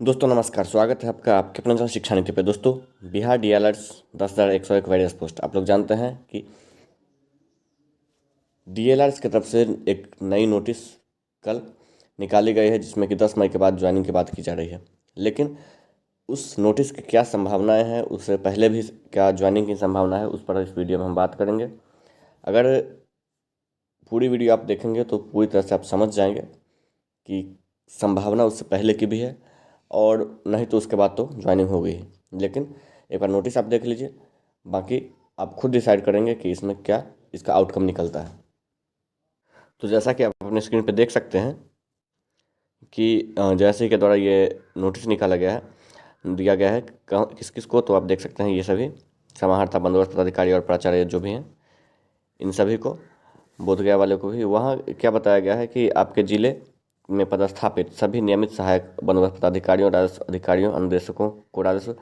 दोस्तों नमस्कार, स्वागत है आपका आपके अपने चैनल शिक्षा नीति पे। दोस्तों, बिहार डीएलएड्स 10,101 वेरियस पोस्ट। आप लोग जानते हैं कि डीएलएड्स की तरफ से एक नई नोटिस कल निकाली गई है, जिसमें कि 10 मई के बाद ज्वाइनिंग की बात की जा रही है। लेकिन उस नोटिस की क्या संभावनाएं हैं, उससे पहले भी क्या ज्वाइनिंग की संभावना है, उस पर इस वीडियो में हम बात करेंगे। अगर पूरी वीडियो आप देखेंगे तो पूरी तरह से आप समझ जाएंगे कि संभावना उससे पहले की भी है और नहीं तो उसके बाद तो ज्वाइनिंग हो गई है। लेकिन एक बार नोटिस आप देख लीजिए, बाकी आप खुद डिसाइड करेंगे कि इसमें क्या इसका आउटकम निकलता है। तो जैसा कि आप अपने स्क्रीन पे देख सकते हैं कि जैसे के द्वारा ये नोटिस निकाला गया है, दिया गया है किस किस को, तो आप देख सकते हैं ये सभी समाहर्ता, बंदोबस्त पदाधिकारी और प्राचार्य जो भी हैं, इन सभी को, बोधगया वाले को भी। वहाँ क्या बताया गया है कि आपके जिले में पदस्थापित सभी नियमित सहायक बंदोबस्त पदाधिकारियों, राजस्व अधिकारियों, अनुदेशकों को राजस्व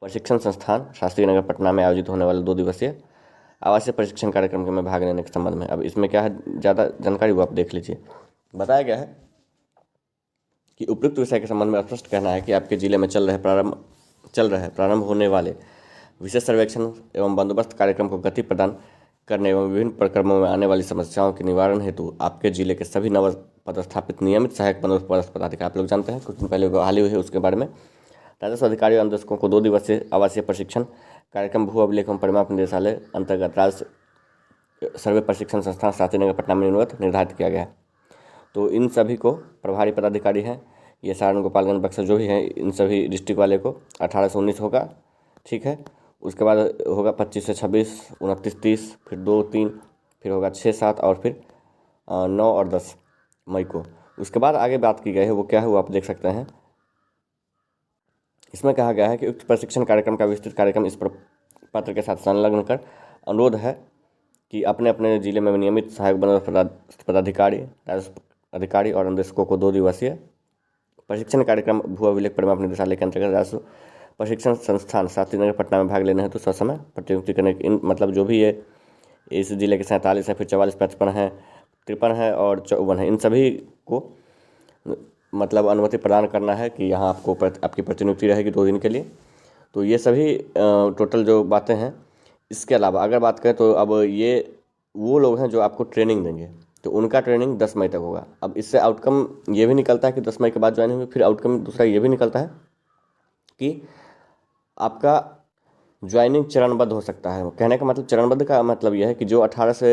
प्रशिक्षण संस्थान शास्त्री नगर पटना में आयोजित होने वाले 2 दिवसीय आवासीय प्रशिक्षण कार्यक्रम में भाग लेने के संबंध में। अब इसमें क्या है, ज़्यादा जानकारी वो आप देख लीजिए। बताया गया है कि उपयुक्त विषय के संबंध में स्पष्ट कहना है कि आपके जिले में चल रहे प्रारंभ होने वाले विशेष सर्वेक्षण एवं बंदोबस्त कार्यक्रम को गति प्रदान करने एवं विभिन्न प्रक्रमों में आने वाली समस्याओं के निवारण हेतु आपके जिले के सभी नव पदस्थापित नियमित सहायक बंदोबस्त पदाधिकारी, आप लोग जानते हैं कुछ दिन पहले बहाली हुई है, उसके बारे में राजस्व अधिकारियों और अनुदेशकों को 2 दिवसीय आवासीय प्रशिक्षण कार्यक्रम भू अभिलेख एवं परिमाप निदेशालय अंतर्गत राज्य सर्वे प्रशिक्षण संस्थान शास्त्री नगर पटना में निर्धारित किया गया है। तो इन सभी को प्रभारी पदाधिकारी हैं, ये सारण, गोपालगंज, बक्सर जो भी हैं, इन सभी डिस्ट्रिक्ट वाले को 18 से 19 होगा, ठीक है। उसके बाद होगा 25 से 26, 29, 30, फिर 2, 3, फिर होगा 6, 7 और फिर 9 और 10 मई को। उसके बाद आगे बात की गई है, वो क्या है वो आप देख सकते हैं। इसमें कहा गया है कि उक्त प्रशिक्षण कार्यक्रम का विस्तृत कार्यक्रम इस पत्र के साथ संलग्न कर अनुरोध है कि अपने अपने जिले में नियमित सहायक बंदोबस्त पदाधिकारी, राजस्व अधिकारी और अनुदेशकों को 2 दिवसीय प्रशिक्षण कार्यक्रम भू अभिलेख परिमाप निदेशालय के अंतर्गत राजस्व प्रशिक्षण संस्थान शास्त्री नगर पटना में भाग लेने हेतु ससमय प्रतिनियुक्ति करने इन मतलब जो भी ये इस जिले के 47 है, फिर 44, 55 है, 53 है और 54 है, इन सभी को मतलब अनुमति प्रदान करना है कि यहाँ आपको आपकी प्रतिनियुक्ति रहेगी 2 दिन के लिए। तो ये सभी टोटल जो बातें हैं। इसके अलावा अगर बात करें तो अब ये वो लोग हैं जो आपको ट्रेनिंग देंगे, तो उनका ट्रेनिंग 10 मई तक होगा। अब इससे आउटकम ये भी निकलता है कि 10 मई के बाद ज्वाइन होंगे। फिर आउटकम दूसरा ये भी निकलता है कि आपका ज्वाइनिंग चरणबद्ध हो सकता है। कहने का मतलब चरणबद्ध का मतलब यह है कि जो 18 से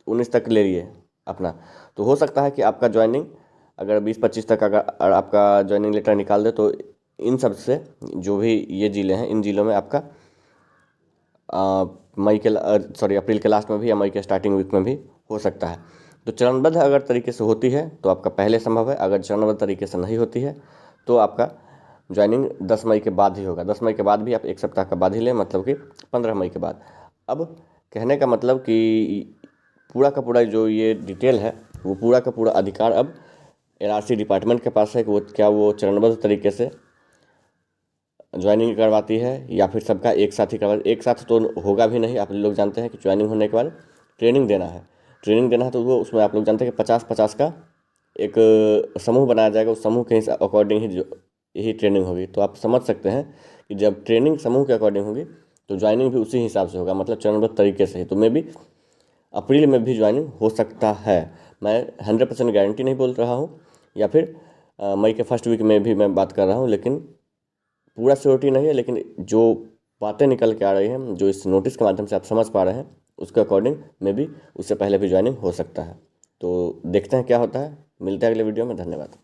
19 तक ले लिए अपना, तो हो सकता है कि आपका ज्वाइनिंग अगर 20-25 तक अगर आपका ज्वाइनिंग लेटर निकाल दे, तो इन सब से जो भी ये ज़िले हैं, इन ज़िलों में आपका अप्रैल के लास्ट में भी या मई के स्टार्टिंग वीक में भी हो सकता है। तो चरणबद्ध अगर तरीके से होती है तो आपका पहले संभव है, अगर चरणबद्ध तरीके से नहीं होती है तो आपका ज्वाइनिंग 10 मई के बाद ही होगा। 10 मई के बाद भी आप 1 सप्ताह का बाद ही लें, मतलब कि 15 मई के बाद। अब कहने का मतलब कि पूरा का पूरा जो ये डिटेल है, वो पूरा का पूरा अधिकार अब एलआरसी डिपार्टमेंट के पास है कि वो चरणबद्ध तरीके से ज्वाइनिंग करवाती है या फिर सबका एक साथ ही करवाती। एक साथ तो होगा भी नहीं, आप लोग जानते हैं कि ज्वाइनिंग होने के बाद ट्रेनिंग देना है। तो वो उसमें आप लोग जानते हैं कि 50-50 का एक समूह बनाया जाएगा। उस समूह के अकॉर्डिंग ही यही ट्रेनिंग होगी। तो आप समझ सकते हैं कि जब ट्रेनिंग समूह के अकॉर्डिंग होगी तो ज्वाइनिंग भी उसी हिसाब से होगा, मतलब चरणबद्ध तरीके से ही। तो मे भी अप्रैल में भी ज्वाइनिंग हो सकता है। मैं 100% गारंटी नहीं बोल रहा हूँ, या फिर मई के फर्स्ट वीक में भी मैं बात कर रहा हूँ, लेकिन पूरा श्योरिटी नहीं है। लेकिन जो बातें निकल के आ रही हैं, जो इस नोटिस के माध्यम से आप समझ पा रहे हैं, उसके अकॉर्डिंग में भी उससे पहले भी ज्वाइनिंग हो सकता है। तो देखते हैं क्या होता है। मिलते हैं अगले वीडियो में। धन्यवाद।